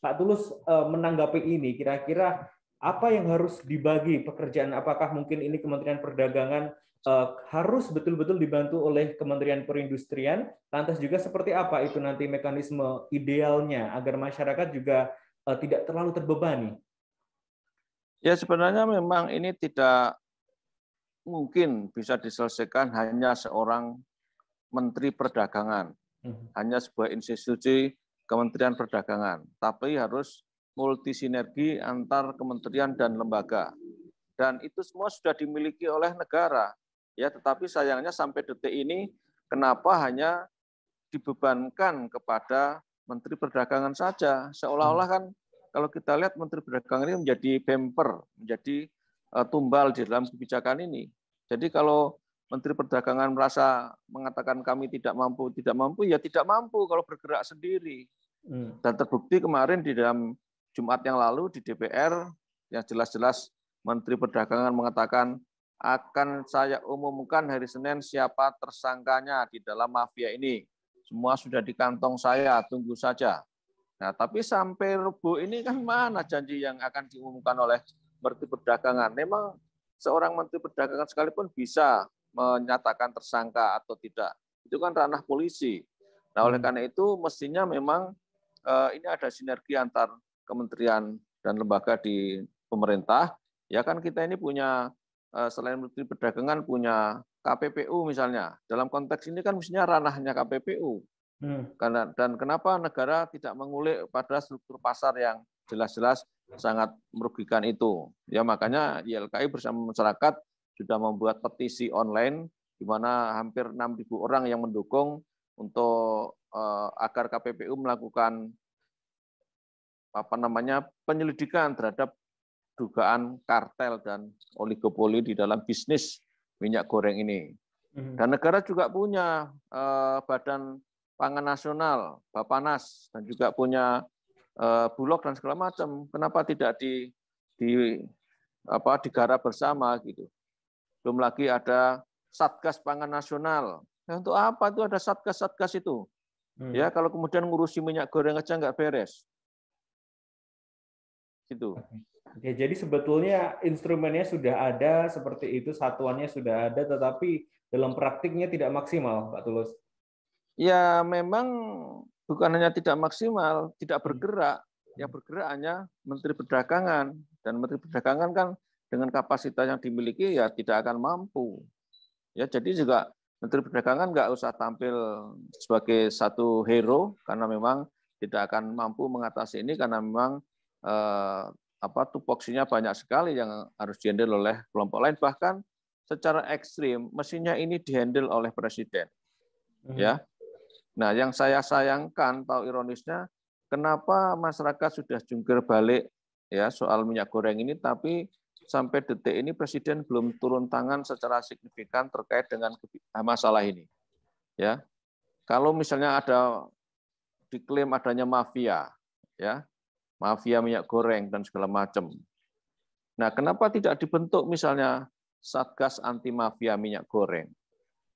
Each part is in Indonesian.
Pak Tulus menanggapi ini, kira-kira apa yang harus dibagi pekerjaan? Apakah mungkin ini Kementerian Perdagangan harus betul-betul dibantu oleh Kementerian Perindustrian? Lantas juga seperti apa itu nanti mekanisme idealnya agar masyarakat juga tidak terlalu terbebani? Ya sebenarnya memang ini tidak mungkin bisa diselesaikan hanya seorang Menteri Perdagangan, hanya sebuah institusi Kementerian Perdagangan, tapi harus multi sinergi antar kementerian dan lembaga. Dan itu semua sudah dimiliki oleh negara. Ya, tetapi sayangnya sampai detik ini kenapa hanya dibebankan kepada Menteri Perdagangan saja? Seolah-olah kan kalau kita lihat Menteri Perdagangan ini menjadi bumper, menjadi tumbal di dalam kebijakan ini. Jadi kalau Menteri Perdagangan merasa mengatakan kami tidak mampu, ya tidak mampu kalau bergerak sendiri. Dan terbukti kemarin di dalam Jumat yang lalu di DPR, yang jelas-jelas Menteri Perdagangan mengatakan akan saya umumkan hari Senin siapa tersangkanya di dalam mafia ini. Semua sudah di kantong saya, tunggu saja. Nah, tapi sampai Rabu ini kan mana janji yang akan diumumkan oleh Menteri Perdagangan? Memang seorang Menteri Perdagangan sekalipun bisa menyatakan tersangka atau tidak. Itu kan ranah polisi. Nah, oleh karena itu mestinya memang ini ada sinergi antar kementerian dan lembaga di pemerintah. Ya kan kita ini punya, selain Menteri Perdagangan punya KPPU misalnya. Dalam konteks ini kan mestinya ranahnya KPPU. Dan kenapa negara tidak mengulik pada struktur pasar yang jelas-jelas sangat merugikan itu. Ya makanya YLKI bersama masyarakat sudah membuat petisi online di mana hampir 6.000 orang yang mendukung untuk agar KPPU melakukan penyelidikan terhadap dugaan kartel dan oligopoli di dalam bisnis minyak goreng ini. Dan negara juga punya Badan Pangan Nasional, Bappenas, dan juga punya Bulog dan segala macam. Kenapa tidak digarap bersama gitu? Belum lagi ada Satgas Pangan Nasional. Nah, untuk apa itu ada satgas-satgas itu? Ya kalau kemudian ngurusi minyak goreng aja nggak beres. Gitu. Oke, jadi sebetulnya instrumennya sudah ada seperti itu, satuannya sudah ada, tetapi dalam praktiknya tidak maksimal, Pak Tulus. Ya memang bukan hanya tidak maksimal, tidak bergerak. Yang bergerak hanya Menteri Perdagangan. Dan Menteri Perdagangan kan dengan kapasitas yang dimiliki ya tidak akan mampu. Ya jadi juga Menteri Perdagangan nggak usah tampil sebagai satu hero karena memang tidak akan mampu mengatasi ini karena memang tupoksinya banyak sekali yang harus dihandle oleh kelompok lain, bahkan secara ekstrim mestinya ini dihandle oleh presiden. Ya. Nah, yang saya sayangkan atau ironisnya kenapa masyarakat sudah jungkir balik ya soal minyak goreng ini, tapi sampai detik ini presiden belum turun tangan secara signifikan terkait dengan masalah ini. Ya. Kalau misalnya ada diklaim adanya mafia, ya. Mafia minyak goreng dan segala macam. Nah, kenapa tidak dibentuk misalnya Satgas Anti Mafia Minyak Goreng?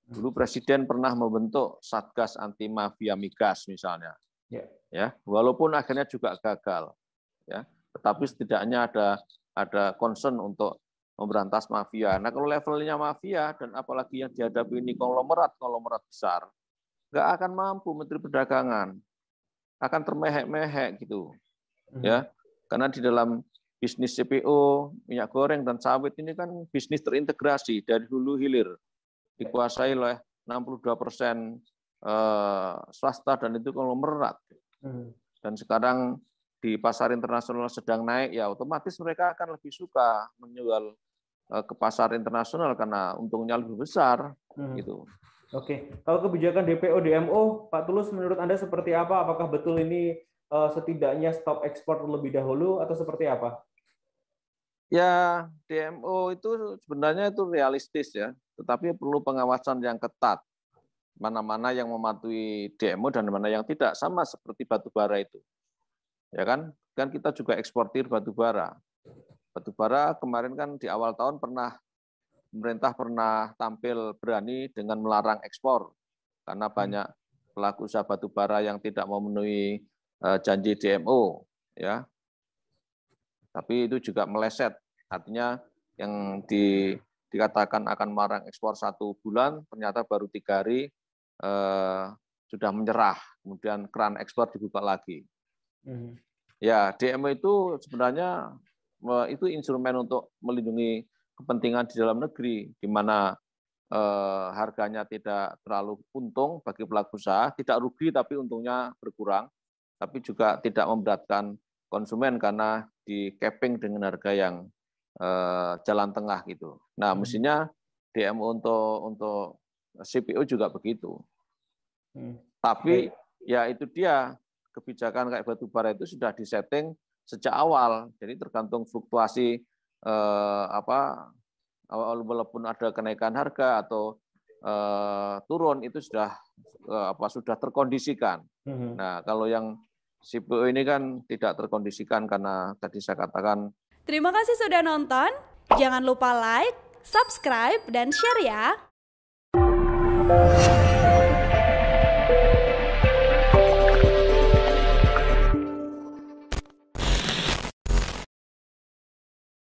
Dulu Presiden pernah membentuk Satgas Anti Mafia Migas misalnya. Ya, walaupun akhirnya juga gagal. Ya, tetapi setidaknya ada concern untuk memberantas mafia. Nah, kalau levelnya mafia dan apalagi yang dihadapi ini konglomerat besar, nggak akan mampu Menteri Perdagangan. Akan termehek-mehek gitu. Ya, karena di dalam bisnis CPO, minyak goreng dan sawit ini kan bisnis terintegrasi dari hulu hilir, dikuasai oleh 62% swasta dan itu konglomerat. Dan sekarang di pasar internasional sedang naik, ya otomatis mereka akan lebih suka menjual ke pasar internasional karena untungnya lebih besar. Gitu. Oke, kalau kebijakan DPO DMO, Pak Tulus menurut Anda seperti apa? Apakah betul ini setidaknya stop ekspor terlebih dahulu atau seperti apa? Ya, DMO itu sebenarnya itu realistis ya, tetapi perlu pengawasan yang ketat. Mana-mana yang mematuhi DMO dan mana yang tidak, sama seperti batu bara itu. Ya kan? Kan kita juga eksportir batu bara. Batu bara kemarin kan di awal tahun pemerintah pernah tampil berani dengan melarang ekspor karena banyak pelaku usaha batu bara yang tidak memenuhi janji DMO. ya. Tapi itu juga meleset, artinya yang dikatakan akan melarang ekspor 1 bulan, ternyata baru 3 hari sudah menyerah, kemudian keran ekspor dibuka lagi. Ya, DMO itu sebenarnya itu instrumen untuk melindungi kepentingan di dalam negeri, di mana harganya tidak terlalu untung bagi pelaku usaha, tidak rugi tapi untungnya berkurang, tapi juga tidak memberatkan konsumen karena di capping dengan harga yang jalan tengah gitu. Nah, mestinya DMO untuk CPO juga begitu. Tapi ya itu dia, kebijakan kayak batubara itu sudah disetting sejak awal, jadi tergantung fluktuasi walaupun ada kenaikan harga atau turun itu sudah terkondisikan. Nah, kalau yang CPO ini kan tidak terkondisikan karena tadi saya katakan. Terima kasih sudah nonton. Jangan lupa like, subscribe, dan share ya.